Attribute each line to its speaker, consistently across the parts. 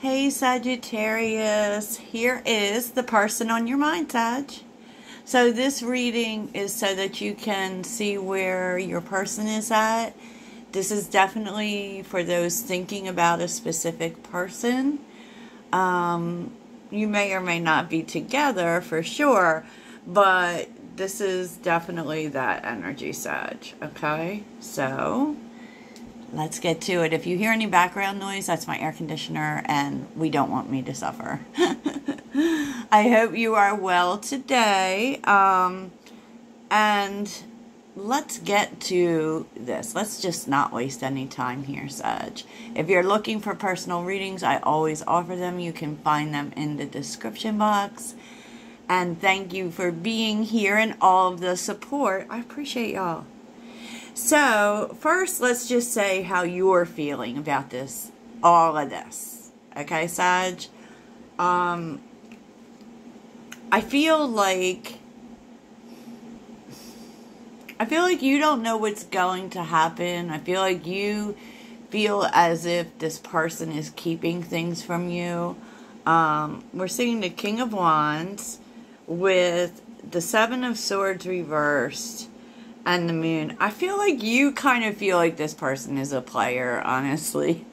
Speaker 1: Hey Sagittarius, here is the person on your mind, Sag. So this reading is so that you can see where your person is at. This is definitely for those thinking about a specific person. You may or may not be together for sure, but this is definitely that energy, Sag. Okay, so let's get to it. If you hear any background noise, that's my air conditioner, and we don't want me to suffer. I hope you are well today. And let's get to this. Let's just not waste any time here, Sag. If you're looking for personal readings, I always offer them. You can find them in the description box. And thank you for being here and all of the support. I appreciate y'all. So, first, let's just say how you're feeling about this, all of this. Okay, Sag? I feel like you don't know what's going to happen. I feel like you feel as if this person is keeping things from you. We're seeing the King of Wands with the Seven of Swords reversed and the Moon. I feel like you kind of feel like this person is a player, honestly.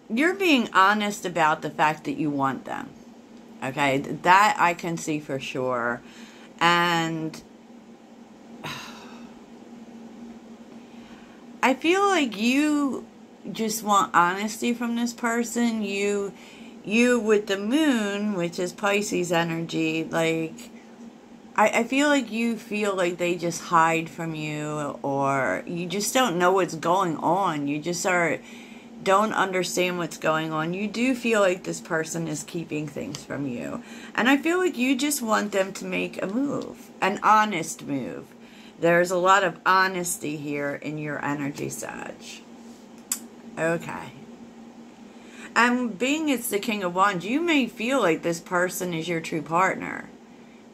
Speaker 1: You're being honest about the fact that you want them. Okay, that I can see for sure. And I feel like you just want honesty from this person. You with the Moon, which is Pisces energy, like, I feel like you feel like they just hide from you, or you just don't know what's going on. You just don't understand what's going on. You do feel like this person is keeping things from you. And I feel like you just want them to make a move, an honest move. There's a lot of honesty here in your energy, Sag. Okay. And being it's the King of Wands, you may feel like this person is your true partner.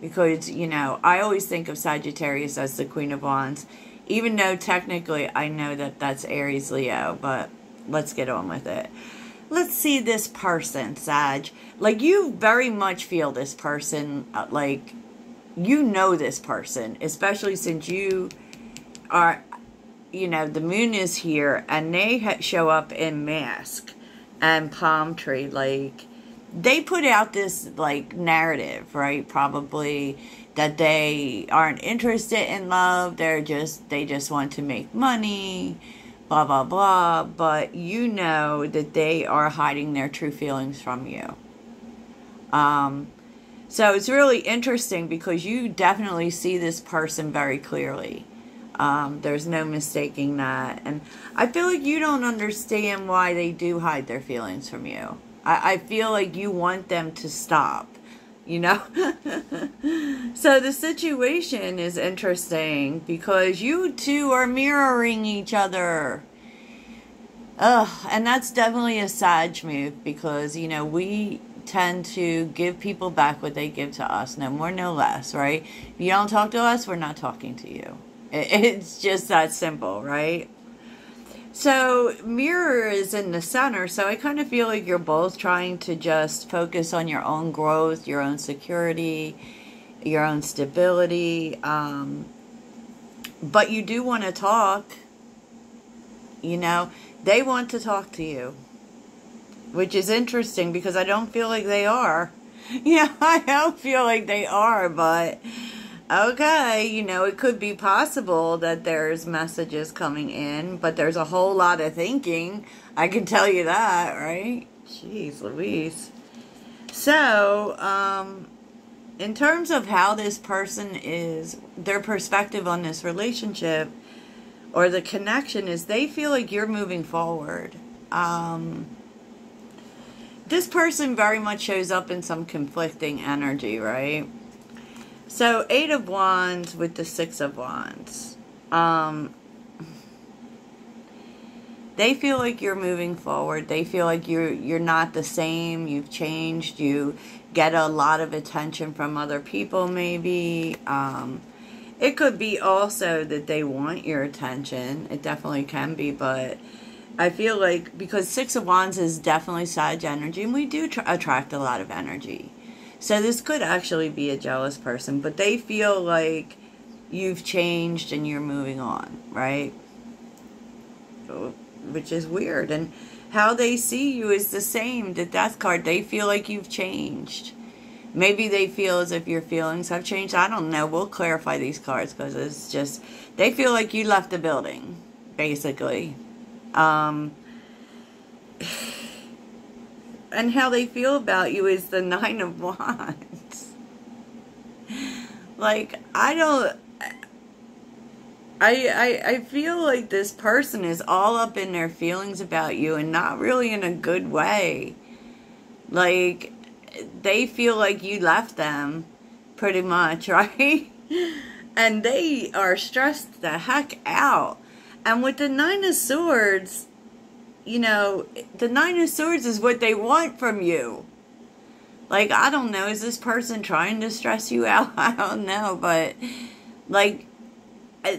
Speaker 1: Because, you know, I always think of Sagittarius as the Queen of Wands. Even though technically I know that that's Aries Leo. But let's get on with it. Let's see this person, Sag. Like, you very much feel this person. Like, you know this person. Especially since you are, you know, the Moon is here. And they show up in mask and palm tree. Like, they put out this, like, narrative, right? Probably that they aren't interested in love. They just want to make money, blah, blah, blah. But you know that they are hiding their true feelings from you. So it's really interesting because you definitely see this person very clearly. There's no mistaking that. And I feel like you don't understand why they do hide their feelings from you. I feel like you want them to stop, you know? So the situation is interesting because you two are mirroring each other. And that's definitely a Sag move because, you know, we tend to give people back what they give to us. No more, no less, right? If you don't talk to us, we're not talking to you. It's just that simple, right? So, mirror is in the center, so I kind of feel like you're both trying to just focus on your own growth, your own security, your own stability. But you do want to talk. You know, they want to talk to you. Which is interesting because I don't feel like they are. Yeah, I don't feel like they are, but okay, you know, it could be possible that there's messages coming in, but there's a whole lot of thinking. I can tell you that, right? Jeez Louise. So, in terms of how this person is, their perspective on this relationship or the connection is they feel like you're moving forward. This person very much shows up in some conflicting energy, right? So, 8 of Wands with the 6 of Wands. They feel like you're moving forward. They feel like you're not the same. You've changed. You get a lot of attention from other people, maybe. It could be also that they want your attention. It definitely can be, but I feel like, because Six of Wands is definitely Sag energy, and we do attract a lot of energy. So this could actually be a jealous person, but they feel like you've changed and you're moving on, right? Which is weird. And how they see you is the same. The Death card, they feel like you've changed. Maybe they feel as if your feelings have changed. I don't know. We'll clarify these cards, because it's just, they feel like you left the building, basically. And how they feel about you is the Nine of Wands. Like, I feel like this person is all up in their feelings about you, and not really in a good way. Like, they feel like you left them, pretty much, right? And they are stressed the heck out. And with the Nine of Swords, you know, the Nine of Swords is what they want from you. Like, I don't know, is this person trying to stress you out? I don't know, but, like,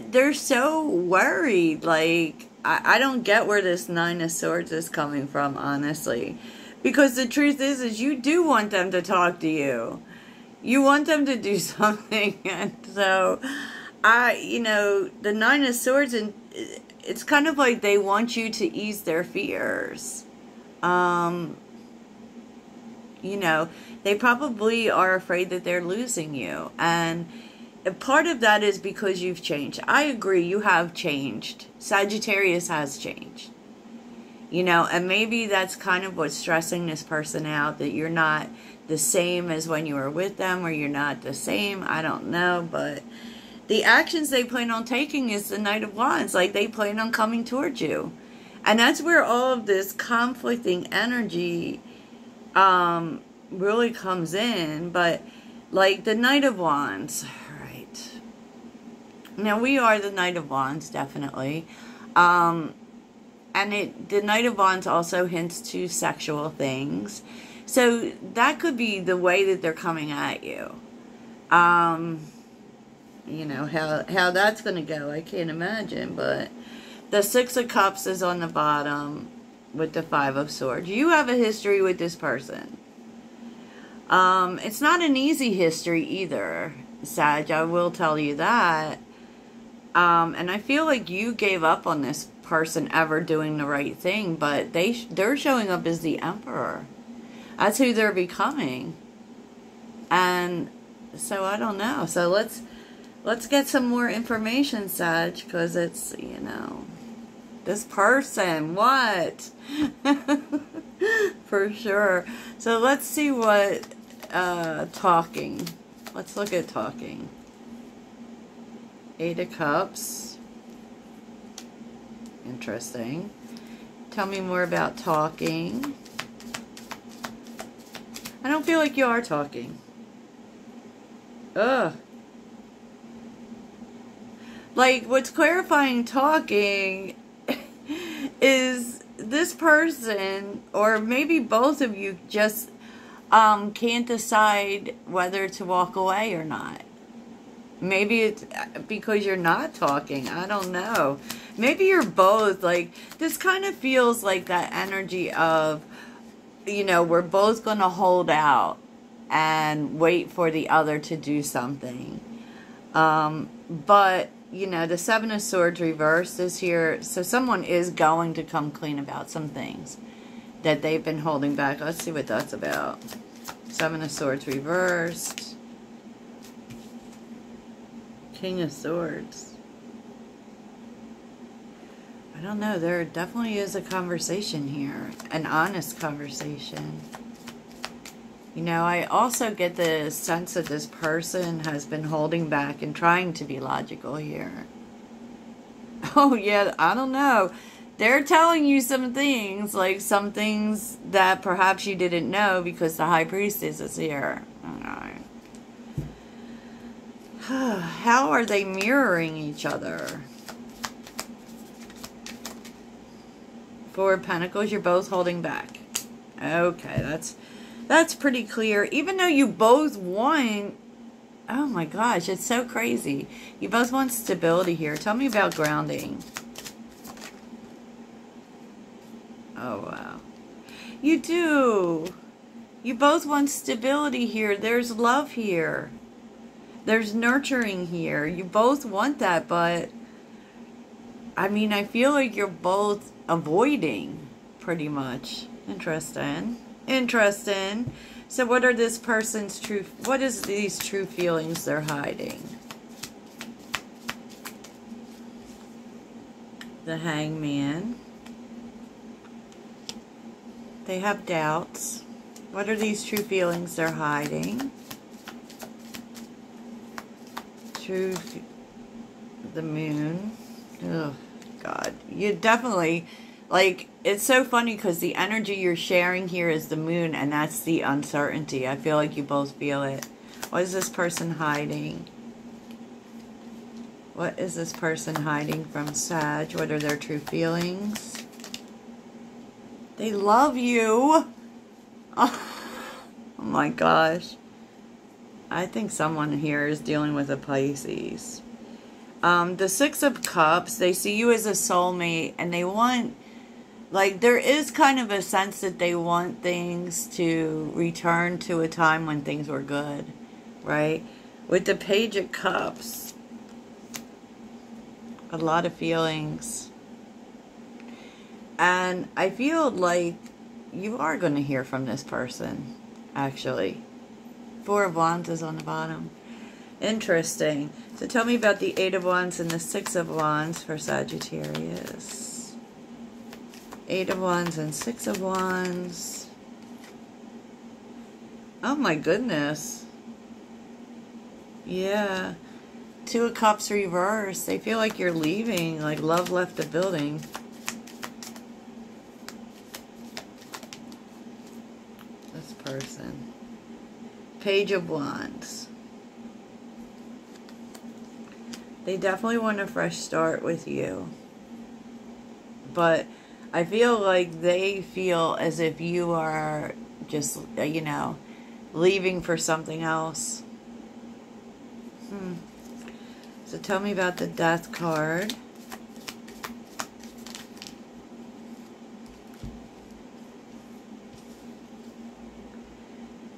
Speaker 1: they're so worried. Like, I don't get where this Nine of Swords is coming from, honestly. Because the truth is you do want them to talk to you. You want them to do something. And so, you know, the Nine of Swords, and it's kind of like they want you to ease their fears. You know, they probably are afraid that they're losing you. And part of that is because you've changed. I agree, you have changed. Sagittarius has changed. You know, and maybe that's kind of what's stressing this person out, that you're not the same as when you were with them, or you're not the same. I don't know, but the actions they plan on taking is the Knight of Wands. Like, they plan on coming towards you. And that's where all of this conflicting energy really comes in. But, like, the Knight of Wands, right. Now, we are the Knight of Wands, definitely. And the Knight of Wands also hints to sexual things. So that could be the way that they're coming at you. You know, how that's going to go, I can't imagine. But the Six of Cups is on the bottom with the Five of Swords. You have a history with this person. It's not an easy history either, Sag, I will tell you that. And I feel like you gave up on this person ever doing the right thing, but they're showing up as the Emperor. That's who they're becoming. And so I don't know. So let's get some more information, Sag, because it's, you know, this person, what? For sure. So let's see what talking. Let's look at talking. Eight of Cups. Interesting. Tell me more about talking. I don't feel like you are talking. Ugh. Like, what's clarifying talking is this person, or maybe both of you, just can't decide whether to walk away or not. Maybe it's because you're not talking. I don't know. Maybe you're both. Like, this kind of feels like that energy of, you know, we're both going to hold out and wait for the other to do something. But, you know, the Seven of Swords reversed is here. So someone is going to come clean about some things that they've been holding back. Let's see what that's about. Seven of Swords reversed. King of Swords. I don't know. There definitely is a conversation here. An honest conversation. You know, I also get the sense that this person has been holding back and trying to be logical here. Oh, yeah. I don't know. They're telling you some things. Like some things that perhaps you didn't know because the High Priestess is here. How are they mirroring each other? Four of Pentacles, you're both holding back. Okay, that's pretty clear. Even though you both want, oh my gosh, it's so crazy. You both want stability here. Tell me about grounding. Oh, wow. You do. You both want stability here. There's love here. There's nurturing here. You both want that, but I mean, I feel like you're both avoiding pretty much. Interesting. Interesting. So what are this person's true, what is these true feelings they're hiding? The Hangman. They have doubts. What are these true feelings they're hiding? The Moon. Oh, God. You definitely, like, it's so funny because the energy you're sharing here is the Moon, and that's the uncertainty. I feel like you both feel it. What is this person hiding? What is this person hiding from Sag? What are their true feelings? They love you. Oh my gosh. I think someone here is dealing with a Pisces. The Six of Cups, they see you as a soulmate, and they want, like, there is kind of a sense that they want things to return to a time when things were good, right? With the Page of Cups, a lot of feelings. And I feel like you are going to hear from this person, actually. Four of Wands is on the bottom. Interesting. So tell me about the Eight of Wands and the Six of Wands for Sagittarius. Eight of Wands and Six of Wands. Oh my goodness. Yeah. Two of Cups reversed. They feel like you're leaving, like love left the building. This person. Page of Wands. They definitely want a fresh start with you. But I feel like they feel as if you are just, you know, leaving for something else. So tell me about the Death card.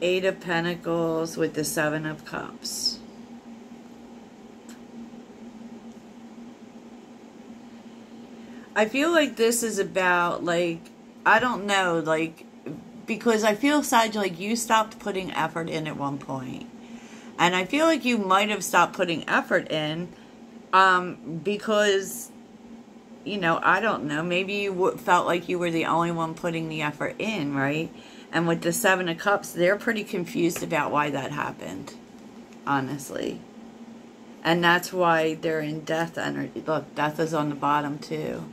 Speaker 1: Eight of Pentacles with the Seven of Cups. I feel like this is about, like, I don't know, like, because I feel, Sag, like you stopped putting effort in at one point. And I feel like you might have stopped putting effort in because, you know, I don't know, maybe you felt like you were the only one putting the effort in, right? And with the Seven of Cups, they're pretty confused about why that happened, honestly. And that's why they're in death energy. Look, death is on the bottom too.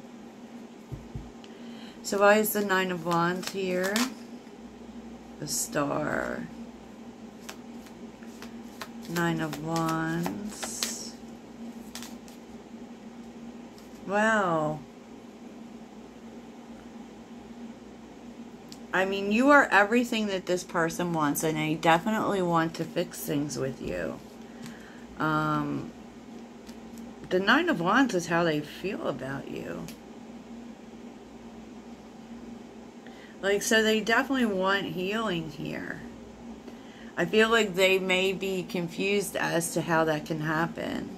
Speaker 1: So why is the Nine of Wands here? The Star. Nine of Wands. Wow. I mean, you are everything that this person wants, and they definitely want to fix things with you. The Nine of Wands is how they feel about you. Like, so they definitely want healing here. I feel like they may be confused as to how that can happen.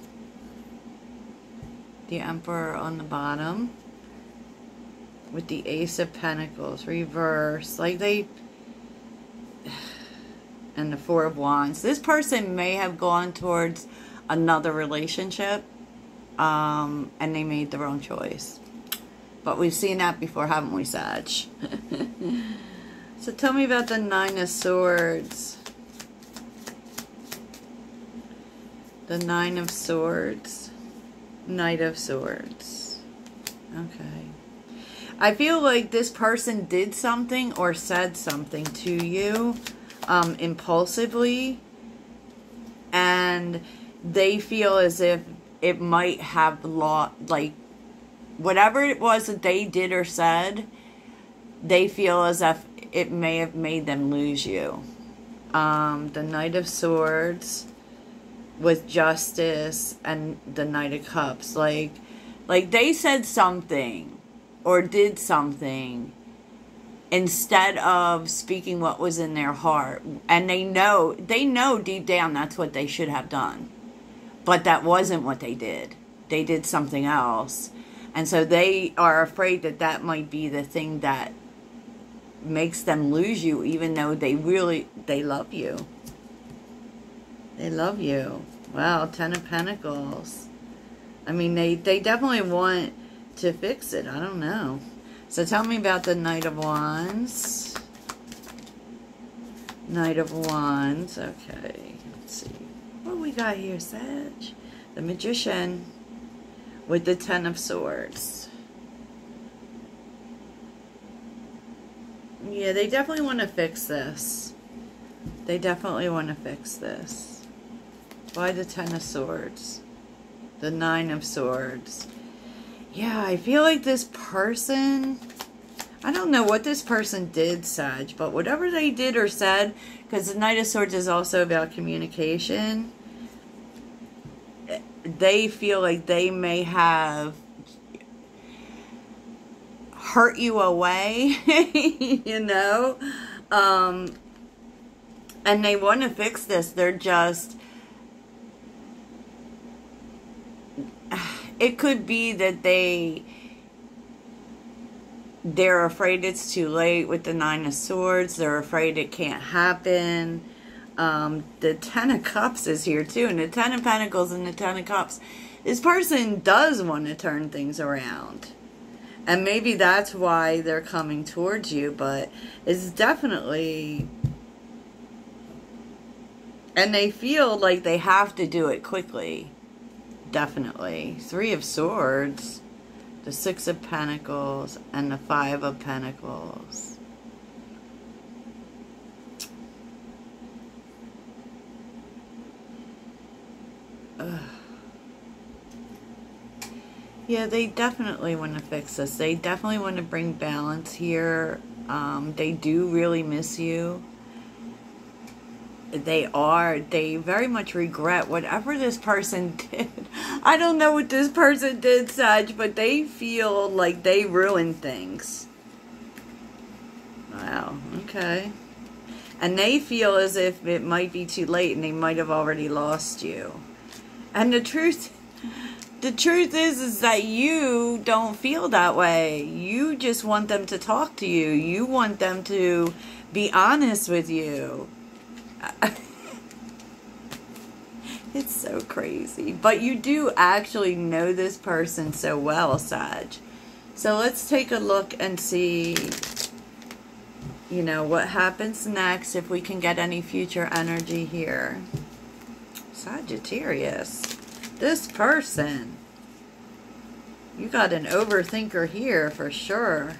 Speaker 1: The Emperor on the bottom. With the Ace of Pentacles, reverse. Like they... And the Four of Wands. This person may have gone towards another relationship. And they made the wrong choice. But we've seen that before, haven't we, Sag? So tell me about the Nine of Swords. The Nine of Swords. Knight of Swords. Okay. I feel like this person did something or said something to you impulsively. And they feel as if it might have like, whatever it was that they did or said, they feel as if it may have made them lose you. The Knight of Swords with Justice and the Knight of Cups. Like they said something or did something instead of speaking what was in their heart. And they know deep down that's what they should have done. But that wasn't what they did. They did something else. And so they are afraid that that might be the thing that makes them lose you, even though they love you. They love you. Wow, Ten of Pentacles. I mean, they definitely want to fix it. I don't know. So tell me about the Knight of Wands. Knight of Wands. Okay. Let's see. What we got here, Sag? The Magician with the Ten of Swords. Yeah, they definitely want to fix this. They definitely want to fix this. Why the Ten of Swords? The Nine of Swords. Yeah, I feel like this person, I don't know what this person did, Sag, but whatever they did or said, because the Knight of Swords is also about communication, they feel like they may have hurt you away, you know, and they want to fix this. They're just, it could be that they're afraid it's too late with the Nine of Swords. They're afraid it can't happen. The Ten of Cups is here too, and the Ten of Pentacles and the Ten of Cups. This person does want to turn things around. And maybe that's why they're coming towards you, but it's definitely, and they feel like they have to do it quickly. Definitely. Three of Swords, the Six of Pentacles, and the Five of Pentacles. Ugh. Yeah, they definitely want to fix this. They definitely want to bring balance here. They do really miss you. They very much regret whatever this person did. I don't know what this person did, Sag, but they feel like they ruined things. Wow, okay. And they feel as if it might be too late and they might have already lost you. And the truth is that you don't feel that way. You just want them to talk to you. You want them to be honest with you. It's so crazy. But you do actually know this person so well, Sag. So let's take a look and see, you know, what happens next, if we can get any future energy here. Sagittarius. This person. You got an overthinker here for sure.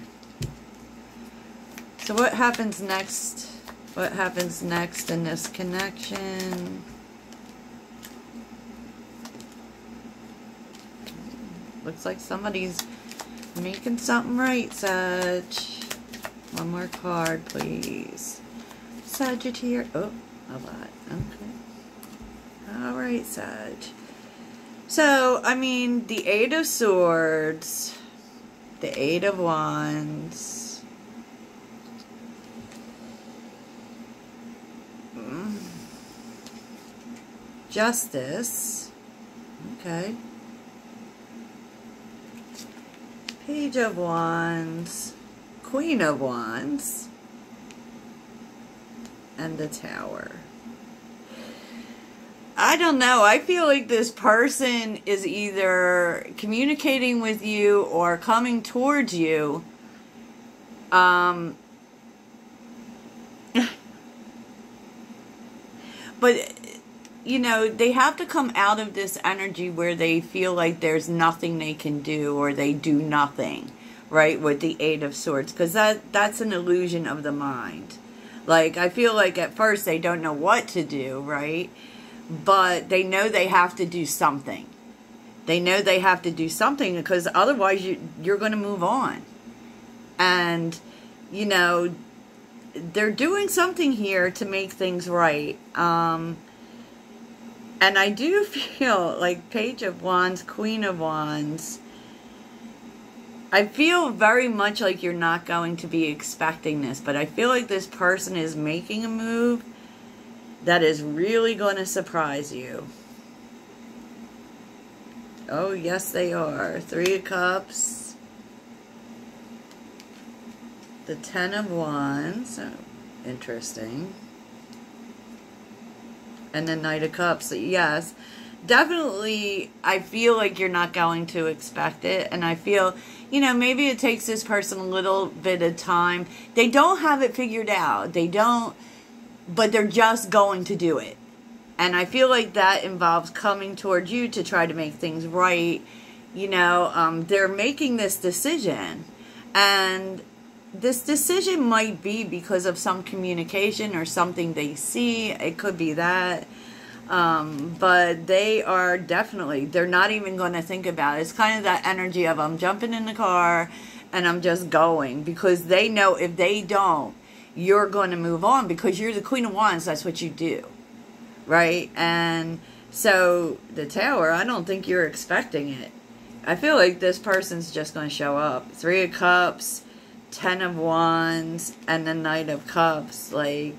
Speaker 1: So what happens next? What happens next in this connection? Looks like somebody's making something right, Sag. One more card, please. Sagittarius. Oh, a lot. Okay. Alright, Sag. So, I mean, the Eight of Swords, the Eight of Wands, Justice, okay, Page of Wands, Queen of Wands, and the Tower. I don't know. I feel like this person is either communicating with you or coming towards you. But, you know, they have to come out of this energy where they feel like there's nothing they can do, or they do nothing, right, with the Eight of Swords. Because that's an illusion of the mind. Like, I feel like at first they don't know what to do, right? But they know they have to do something. They know they have to do something, because otherwise you're going to move on. And, you know, they're doing something here to make things right. And I do feel like Page of Wands, Queen of Wands, I feel very much like you're not going to be expecting this, but I feel like this person is making a move that is really going to surprise you. Oh, yes, they are. 3 of Cups. The 10 of Wands. Oh, interesting. And the Knight of Cups. Yes. Definitely, I feel like you're not going to expect it. And I feel, you know, maybe it takes this person a little bit of time. They don't have it figured out. They don't, but they're just going to do it. And I feel like that involves coming towards you to try to make things right. You know, they're making this decision. And this decision might be because of some communication or something they see. It could be that. But they are definitely, they're not even going to think about it. It's kind of that energy of I'm jumping in the car and I'm just going. Because they know if they don't, you're going to move on. Because you're the Queen of Wands, that's what you do. Right? And so the Tower, I don't think you're expecting it. I feel like this person's just going to show up. 3 of Cups, 10 of Wands, and the Knight of Cups. Like,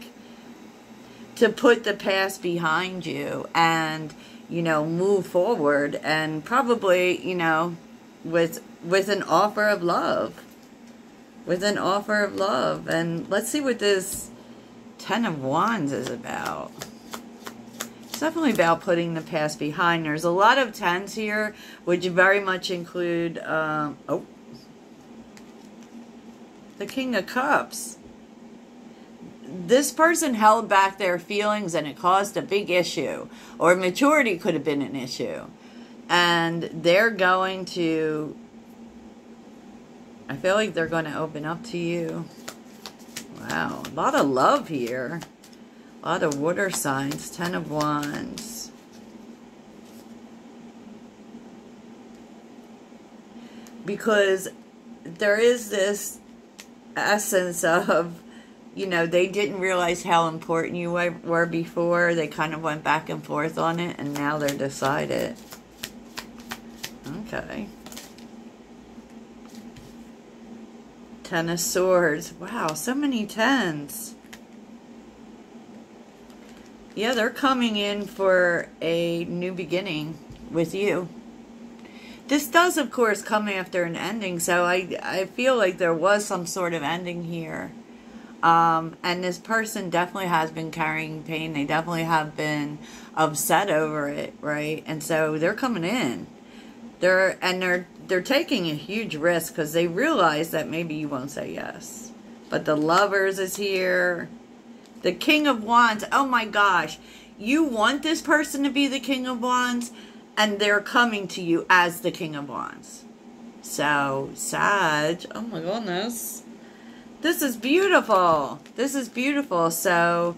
Speaker 1: to put the past behind you and, you know, move forward. And probably, you know, with an offer of love. With an offer of love. And let's see what this 10 of Wands is about. It's definitely about putting the past behind. There's a lot of 10s here, which very much include, the King of Cups. This person held back their feelings and it caused a big issue. Or maturity could have been an issue. And they're going to, I feel like they're going to open up to you. Wow, a lot of love here. A lot of water signs. 10 of Wands. Because there is this essence of, you know, they didn't realize how important you were before. They kind of went back and forth on it, and now they're decided. Okay. 10 of Swords. Wow, so many 10s. Yeah, they're coming in for a new beginning with you. This does, of course, come after an ending, so I feel like there was some sort of ending here. And this person definitely has been carrying pain. They definitely have been upset over it, right? And so they're coming in. They're taking a huge risk because they realize that maybe you won't say yes. But the Lovers is here. The King of Wands. Oh my gosh. You want this person to be the King of Wands, and they're coming to you as the King of Wands. So, Sag. Oh my goodness. This is beautiful. This is beautiful. So,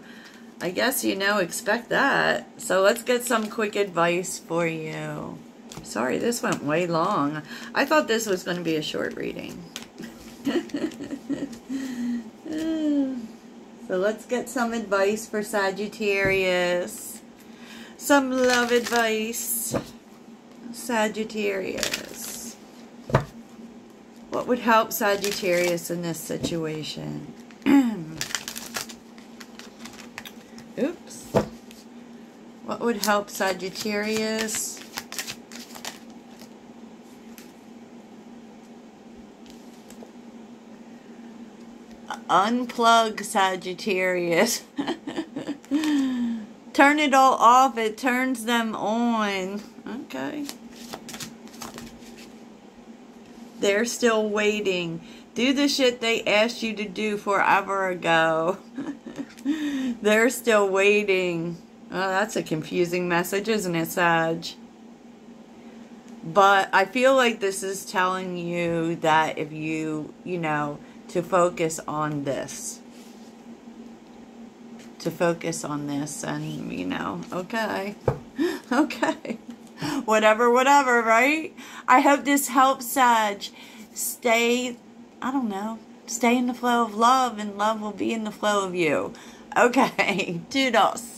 Speaker 1: I guess, you know, expect that. So, let's get some quick advice for you. Sorry, this went way long. I thought this was going to be a short reading. So let's get some advice for Sagittarius. Some love advice. Sagittarius. What would help Sagittarius in this situation? Oops. What would help Sagittarius? Unplug Sagittarius. Turn it all off. It turns them on. Okay. They're still waiting. Do the shit they asked you to do forever ago. They're still waiting. Oh, that's a confusing message, isn't it, Sag? But I feel like this is telling you that if you, to focus on this. To focus on this and, okay. Okay. Whatever, right? I hope this helps, Sag. Stay, stay in the flow of love, and love will be in the flow of you. Okay. Toodles.